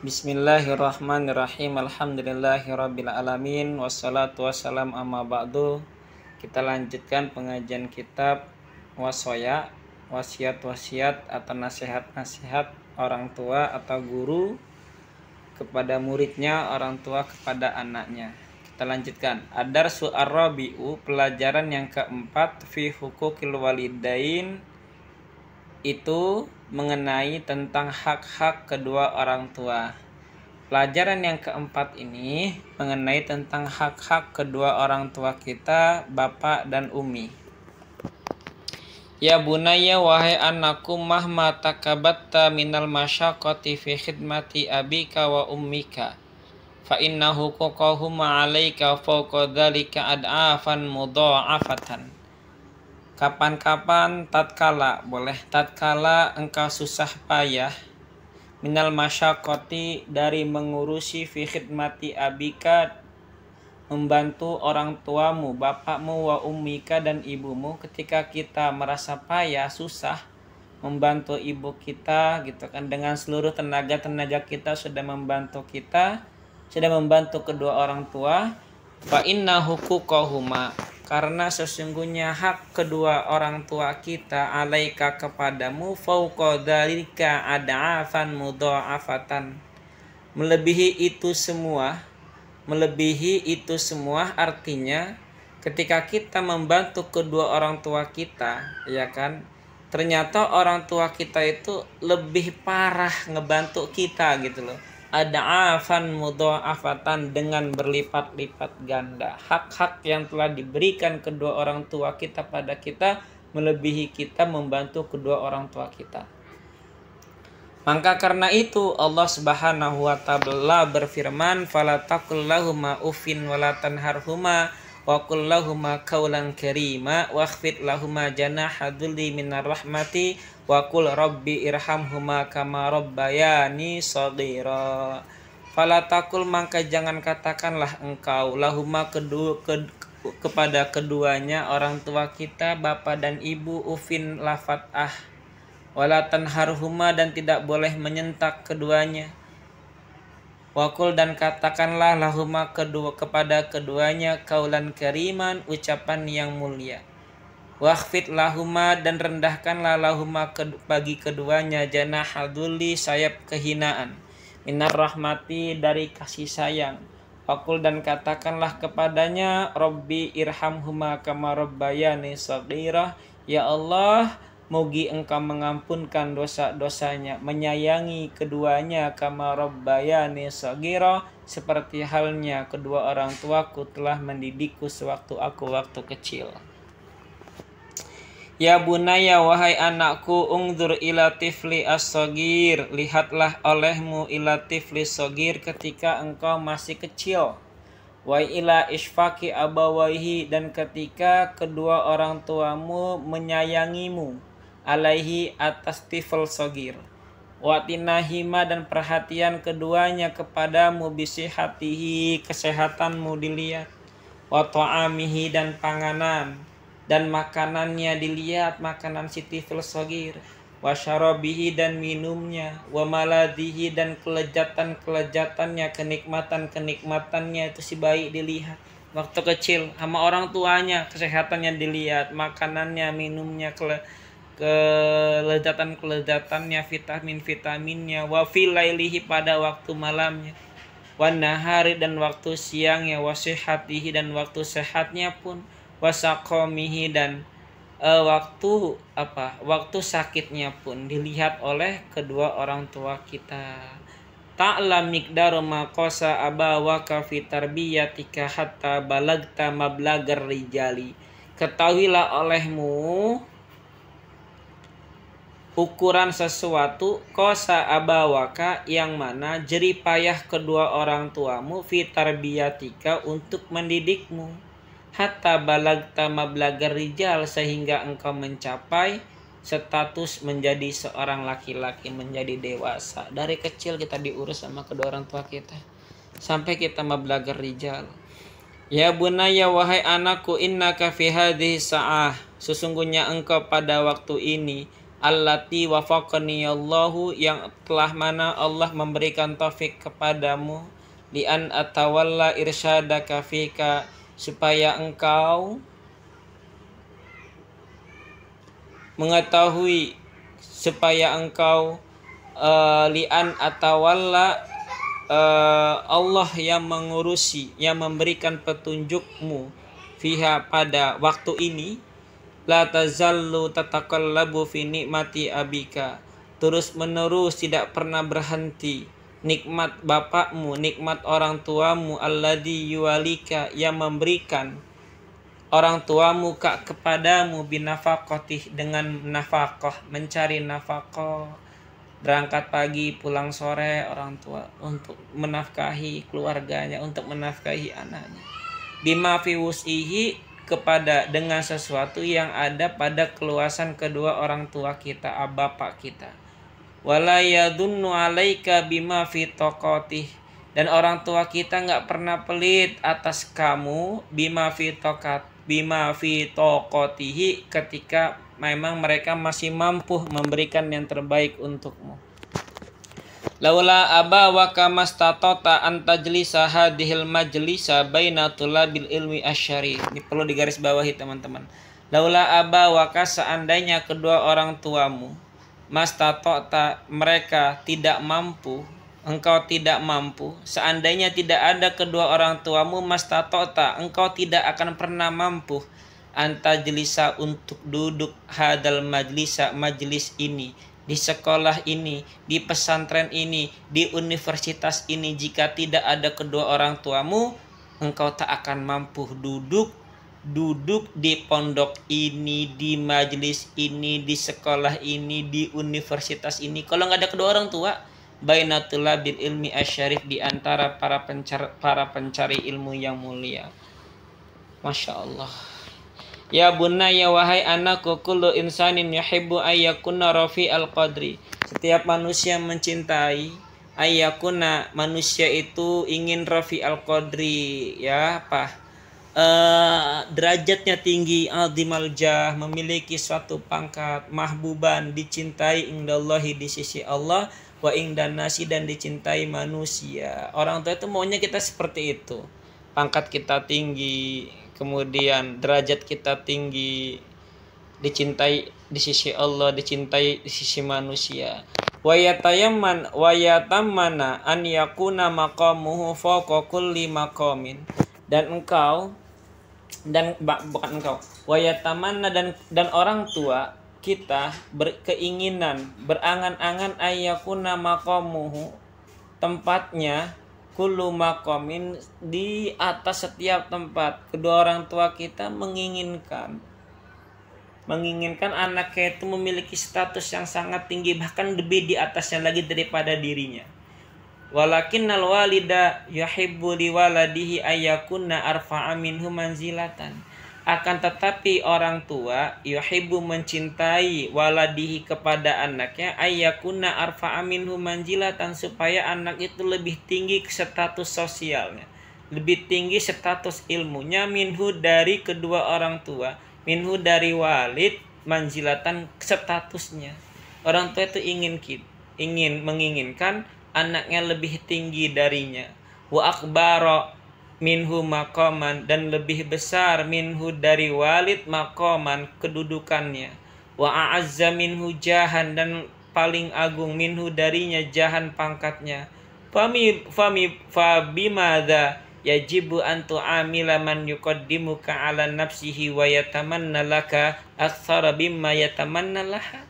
Bismillahirrahmanirrahim. Alhamdulillahirabbil alamin. Wassalatu wassalam amma ba'du. Kita lanjutkan pengajian kitab Wasoya, wasiat-wasiat atau nasihat-nasihat orang tua atau guru kepada muridnya, orang tua kepada anaknya. Kita lanjutkan. Ad-darsu ar-rabi'u, pelajaran yang keempat, fi hukukil walidain, itu mengenai tentang hak-hak kedua orang tua. Pelajaran yang keempat ini mengenai tentang hak-hak kedua orang tua kita, bapak dan umi. Ya bunaya, wahai anakku, mahma takabatta minal masyaqqati fi khidmati abika wa ummika fa inna huquqahuma 'alaika fawqa dzalika ad'afan mudha'afatan. Kapan-kapan tatkala engkau susah payah minal masyaqqati, dari mengurusi fi khidmati abika, membantu orang tuamu, bapakmu, wa ummika dan ibumu. Ketika kita merasa payah, susah membantu ibu kita gitu kan, dengan seluruh tenaga kita sudah membantu kedua orang tua. Fa inna huquqahuma, karena sesungguhnya hak kedua orang tua kita, alaika kepadamu, fauqa dzalika ad'afan mudha'afatan, melebihi itu semua artinya ketika kita membantu kedua orang tua kita, ya kan, ternyata orang tua kita itu lebih parah ngebantu kita gitu loh. Ad'afan mudha'afatan, dengan berlipat-lipat ganda. Hak-hak yang telah diberikan kedua orang tua kita pada kita melebihi kita membantu kedua orang tua kita. Maka karena itu Allah Subhanahu wa ta'ala berfirman, fala taqul lahuma uffin wala tanharhuma wa qul lahuma qawlan karima wakhfid lahuma janaha dhulli minar rahmati wa qul rabbi irhamhuma kama rabbayani shaghira. Fala taqul, maka jangan katakanlah engkau, lahuma kepada keduanya orang tua kita, bapak dan ibu, ufin lafat wala tanharhuma, dan tidak boleh menyentak keduanya. Wakul, dan katakanlah lahuma kepada keduanya kaulan kariman, ucapan yang mulia. Wakhfid lahuma, dan rendahkanlah lahuma bagi keduanya janahaduli, sayap kehinaan, minar rahmati, dari kasih sayang. Wakul, dan katakanlah kepadanya, Rabbi irhamhuma kama rabbayani shaghira, ya Allah, mugi engkau mengampunkan dosa-dosanya, menyayangi keduanya, kama rabbayani shaghira, seperti halnya kedua orang tuaku telah mendidikku sewaktu waktu kecil. Ya bunaya, wahai anakku, ungdzur ila tifli as-shaghir, lihatlah olehmu ila tifli shaghir, ketika engkau masih kecil. Wa ila isfaqi abawaihi, dan ketika kedua orang tuamu menyayangimu, alaihi, atas tifl shaghir. Wa tinahima, dan perhatian keduanya kepadamu, bisihatihi, kesehatanmu dilihat. Wa ta'amihi, dan panganan dan makanannya dilihat, makanan si tifl shaghir. Wa syarabihi, dan minumnya. Wa maladihi, dan kelezatan-kelezatannya, kenikmatan-kenikmatannya itu si bayi dilihat waktu kecil sama orang tuanya. Kesehatannya dilihat, makanannya, minumnya, kelezatan-kelezatannya, vitamin-vitaminnya. Wa fil lailihi, pada waktu malamnya. Wa nahari, dan waktu siangnya. Wa sihhatihi, dan waktu sehatnya pun. Wa saqamihi, dan waktu sakitnya pun dilihat oleh kedua orang tua kita. Ta'lam miqdaru ma qasa abawaka fi tarbiyatika hatta balagta mablagar rijali. Ketahuilah olehmu ukuran sesuatu, qasa abawaka, yang mana jerih payah kedua orang tuamu, fi tarbiyatika, untuk mendidikmu, hatta balagta mablagar rijal, sehingga engkau mencapai status menjadi seorang laki-laki, menjadi dewasa. Dari kecil kita diurus sama kedua orang tua kita sampai kita mablagar rijal. Ya bunaya, wahai anakku, innaka fi hadhihi sa'ah, sesungguhnya engkau pada waktu ini, allati wafaqani Allahu, yang telah mana Allah memberikan taufik kepadamu, li an atawalla irsyadaka fika, supaya engkau mengetahui, supaya engkau lian atawalla, Allah yang mengurusi, yang memberikan petunjukmu, fiha, pada waktu ini, la tazallu tataqallabu fi nikmati abika, terus menerus tidak pernah berhenti nikmat bapakmu, nikmat orang tuamu, alladzi yuwalika, yang memberikan orang tuamu kepadamu, binafaqatih, dengan nafkah, mencari nafkah, berangkat pagi pulang sore orang tua untuk menafkahi keluarganya, untuk menafkahi anaknya, bima fi wus'ihi, kepada dengan sesuatu yang ada pada keluasan kedua orang tua kita, bapak kita, wala yadunnu alaika bima fi taqatih, dan orang tua kita nggak pernah pelit atas kamu, bima fi taqatihi, ketika memang mereka masih mampu memberikan yang terbaik untukmu. Laula aba wa kamastatota antajlisa hadhil majlisa baina tulabil ilmi asyari. Ini perlu digarisbawahi teman-teman. Laula aba wa, seandainya kedua orang tuamu, mastatota, mereka tidak mampu, engkau tidak mampu, seandainya tidak ada kedua orang tuamu, mastatota, engkau tidak akan pernah mampu, antajlisa, untuk duduk, hadal majlisa, majlis ini, di sekolah ini, di pesantren ini, di universitas ini. Jika tidak ada kedua orang tuamu, engkau tak akan mampu duduk di pondok ini, di majlis ini, di sekolah ini, di universitas ini, kalau nggak ada kedua orang tua. Bainatul bil ilmi asyarif, di antara para pencari ilmu yang mulia. Masya Allah. Ya bunaya, wahai anakku, kullu insanin yuhibbu ayyakuna rafi al-qadri, setiap manusia mencintai, ayyakuna, manusia itu ingin rafi al-qadri, ya apa, derajatnya tinggi, azimal jah, memiliki suatu pangkat, mahbuban, dicintai, indallahi, di sisi Allah, wa indan nasi, dan dicintai manusia. Orang tua itu maunya kita seperti itu, pangkat kita tinggi, kemudian derajat kita tinggi, dicintai di sisi Allah, dicintai di sisi manusia. Wa yatamanna an yakuna maqamuhu fawqa kulli maqamin, dan engkau, dan bukan engkau, wa yatamanna, dan orang tua kita berkeinginan, berangan-angan, ayyakuna maqamuhu, tempatnya, kullu maqamin, di atas setiap tempat. Kedua orang tua kita menginginkan anaknya itu memiliki status yang sangat tinggi, bahkan lebih di atasnya lagi daripada dirinya. Walakinnal walida yuhibbu liwaladihi ayyakunna arfa'a minhu manzilatan, akan tetapi orang tua yuhibbu, mencintai, waladihi, kepada anaknya, ayyakuna arfa'a minhu manzilatan, supaya anak itu lebih tinggi status sosialnya, lebih tinggi status ilmunya, minhu, dari kedua orang tua, minhu, dari walid, manzilatan, statusnya. Orang tua itu menginginkan anaknya lebih tinggi darinya, wa akbara minhu maqaman, dan lebih besar, minhu, dari walid, maqaman, kedudukannya, wa a'azza minhu jahan, dan paling agung, minhu, darinya, jahan, pangkatnya. Fabimadza yajibu an tu'amila man yuqaddimuka ala nafsihi wa yatamanna laka aktsara bimma yatamanna laha.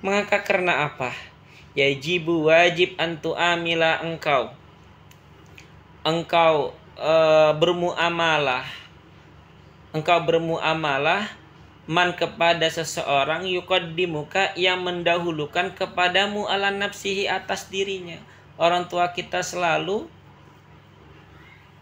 Maka karena apa? Yajibu, wajib, an tu'amila, engkau bermuamalah man, kepada seseorang, yuqaddimuka, yang mendahulukan kepadamu, ala nafsihi, atas dirinya. Orang tua kita selalu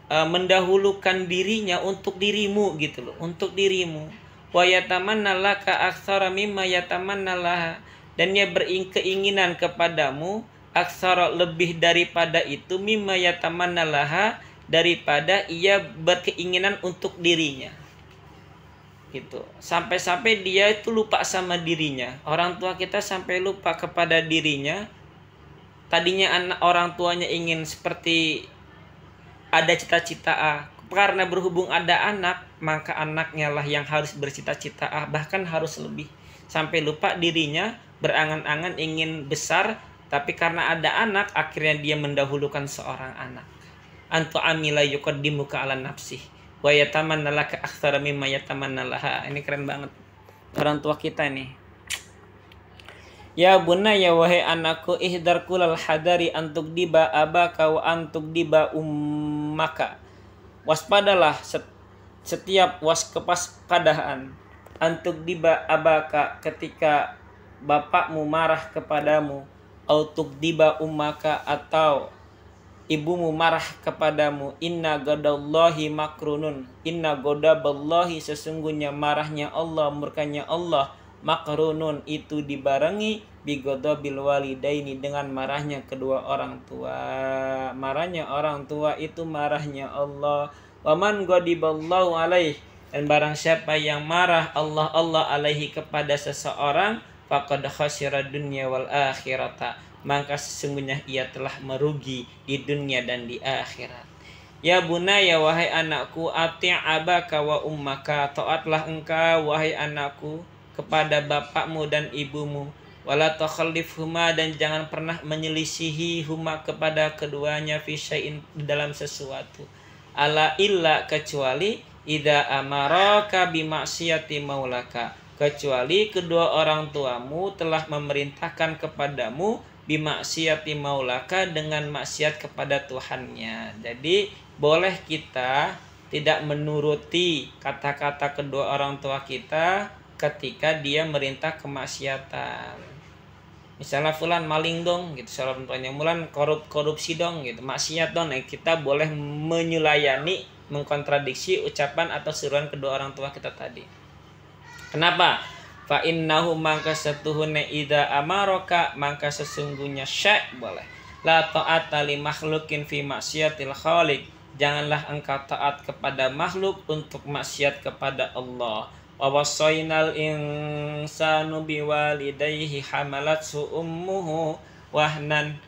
mendahulukan dirinya untuk dirimu, gitu loh, untuk dirimu. Wa yatamanna laka aktsara mimma yatamanna laha, dan dia berkeinginan kepadamu, aktsara, lebih daripada itu, mimma yatamanna laha, daripada ia berkeinginan untuk dirinya. gitu. Sampai-sampai dia itu lupa sama dirinya. Orang tua kita sampai lupa kepada dirinya. Tadinya orang tuanya ingin seperti ada cita-cita A. Karena berhubung ada anak, maka anaknya lah yang harus bercita-cita A, bahkan harus lebih. Sampai lupa dirinya, berangan-angan ingin besar, tapi karena ada anak, akhirnya dia mendahulukan seorang anak. Antu amila yuqaddimuka ala nafsih wa yatamanna laka aktsara mimma yatamanna laha. Ini keren banget orang tua kita nih. Ya bunayya, wahai anakku, ihdar kulal hadari antuk diba abaka wa antuk diba ummaka. Waspadalah setiap kewaspadaan antuk diba abaka, ketika bapakmu marah kepadamu, autuk diba ummaka, atau ibumu marah kepadamu. Inna godallahi makrunun, inna godaballahi, sesungguhnya marahnya Allah, murkanya Allah, makrunun, itu dibarengi bigodabil walidaini, dengan marahnya kedua orang tua. Marahnya orang tua itu marahnya Allah. Waman godiballahu alaih, dan barang siapa yang marah Allah alaihi kepada seseorang, faqad khasira dunya wal akhirata, maka sesungguhnya ia telah merugi di dunia dan di akhirat. Ya bunaya, wahai anakku, ati' abaka wa ummaka, taatlah engkau wahai anakku kepada bapakmu dan ibumu. Wala takhallifhuma, dan jangan pernah menyelisihi huma kepada keduanya, fi syai'in, dalam sesuatu. Ala illa, kecuali idza amaraka bimaksiyati maulaka, kecuali kedua orang tuamu telah memerintahkan kepadamu bimaksiyati maulaka, dengan maksiat kepada Tuhannya. Jadi boleh kita tidak menuruti kata-kata kedua orang tua kita ketika dia merintah kemaksiatan. Misalnya fulan maling dong gitu, orang tuanya mulan korupsi dong gitu, maksiat dong. Nah, kita boleh menyulayani, mengkontradiksi ucapan atau seruan kedua orang tua kita tadi. Kenapa? Fa innahu, maka setuhune idza amaraka, maka sesungguhnya syai' boleh. La ta'ata li makhlukin fi maksiatil khaliq, janganlah engkau taat kepada makhluk untuk maksiat kepada Allah. Wa wasainal insanu biwalidayhi hamalatsu ummuhu wahnan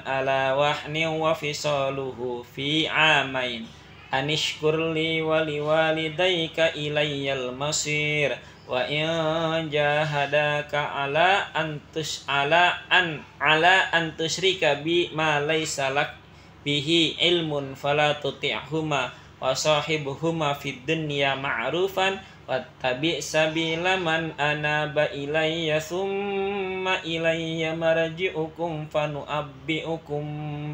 ala wahnin wa fisaluhu fi amain anishkurli wa liwalidayka ilayyal masir wa in jahadaka ala an tusyrika bi ma laysa lak bihi ilmun fala tuti'huma wa sahibuhuma fid dunya ma'rufan wattabi' sabila man anaba ilayya summa ilayya marji'ukum fanu'abbi'ukum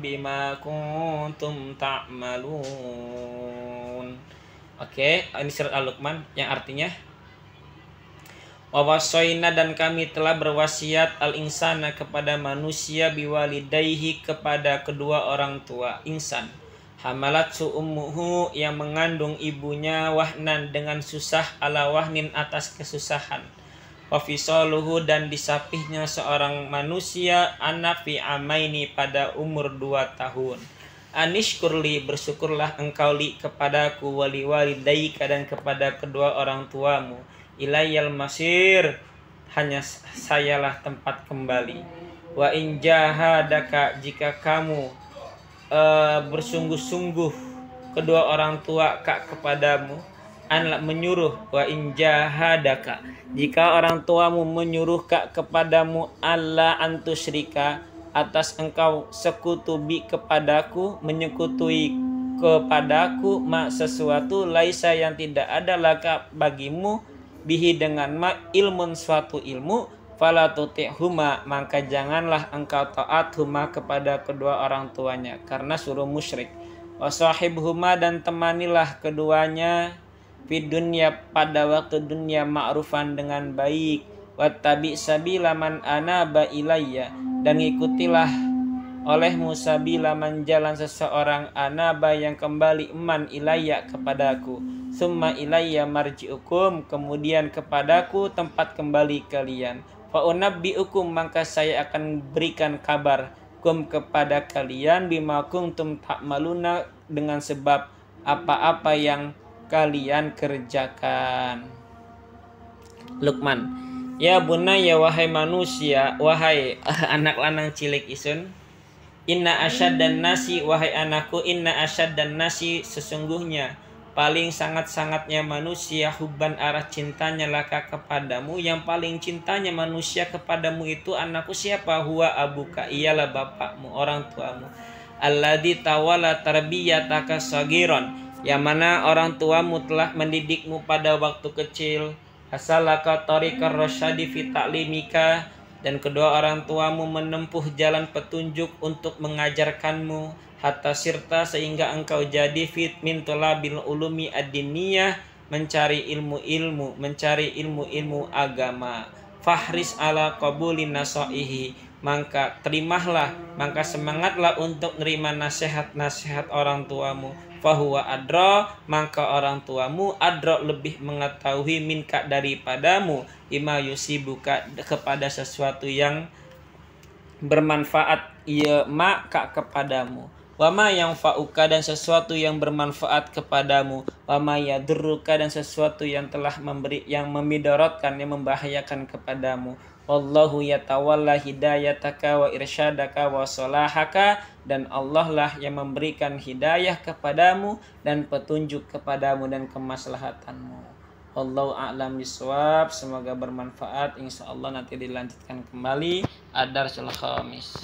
bima kuntum ta'malun. Oke, ini surat Al-Luqman yang artinya wa wasaina, dan kami telah berwasiat al-insana kepada manusia biwalidayhi kepada kedua orang tua insan. Hamalatsu ummuhu, yang mengandung ibunya, wahnan dengan susah, ala wahnin atas kesusahan, wa fisaluhu, dan disapihnya seorang manusia anak, fi amaini pada umur 2 tahun. Anishkurli, bersyukurlah engkau li kepadaku, wali walidayka, dan kepada kedua orang tuamu, ilayyal masir, hanya sayalah tempat kembali. Wa in jahadaka, jika kamu bersungguh-sungguh kedua orang tua kak kepadamu, menyuruh, wa in jahadaka, jika orang tuamu menyuruh kak kepadamu, alla antusyrika, atas engkau sekutu bi kepadaku, menyekutui kepadaku, ma sesuatu, laisa yang tidak ada laka bagimu, bihi dengan ma ilmun suatu ilmu, fala tuti'huma, maka janganlah engkau taat huma kepada kedua orang tuanya, karena suruh musyrik. Wa sahibhuma, dan temanilah keduanya, fid dunya, pada waktu dunia, ma'rufan, dengan baik. Wattabi' sabila man anaba ilayya, dan ikutilah olehmu sabila man, jalan seseorang, anaba yang kembali, man ilayya kepadaku, summa ilayya marji'ukum, kemudian kepadaku tempat kembali kalian. Fa unabbi'ukum, maka saya akan berikan kabar kum kepada kalian, bima kuntum ta'maluna, dengan sebab apa-apa yang kalian kerjakan. Luqman, ya bunayya wahai manusia, wahai anak lanang cilik isun, inna asyaddan nasi, wahai anakku, inna asyaddan nasi, sesungguhnya paling sangat-sangatnya manusia, hubban arah cintanya laka kepadamu, yang paling cintanya manusia kepadamu itu anakku siapa? Huwa abuka, ialah bapakmu, orang tuamu, alladzi tawala tarbiyataka sagiron, yang mana orang tuamu telah mendidikmu pada waktu kecil, asalaka tariqar rasyadi fi ta'limika, dan kedua orang tuamu menempuh jalan petunjuk untuk mengajarkanmu, hatta sirta, sehingga engkau jadi fit min tulabil ulumi ad-diniyah, mencari ilmu-ilmu, mencari ilmu-ilmu agama. Fahris ala qabulin nasaihi, maka terimalah, maka semangatlah untuk nerima nasihat-nasihat orang tuamu. Fahuwa adra, maka orang tuamu adra, lebih mengetahui, minka, daripadamu, bima yusibuka, kepada sesuatu yang bermanfaat, ia maka kepadamu, wama yang fauka, dan sesuatu yang bermanfaat kepadamu, wama yadurruka, dan sesuatu yang telah yang memidaratkan, yang membahayakan kepadamu. Wallahu yatawalla hidayataka wa irsyadaka wa solahaka, dan Allah lah yang memberikan hidayah kepadamu dan petunjuk kepadamu dan kemaslahatanmu. Wallahu a'lam bishawab. Semoga bermanfaat. Insyaallah nanti dilanjutkan kembali Ad-Darsul Khamis.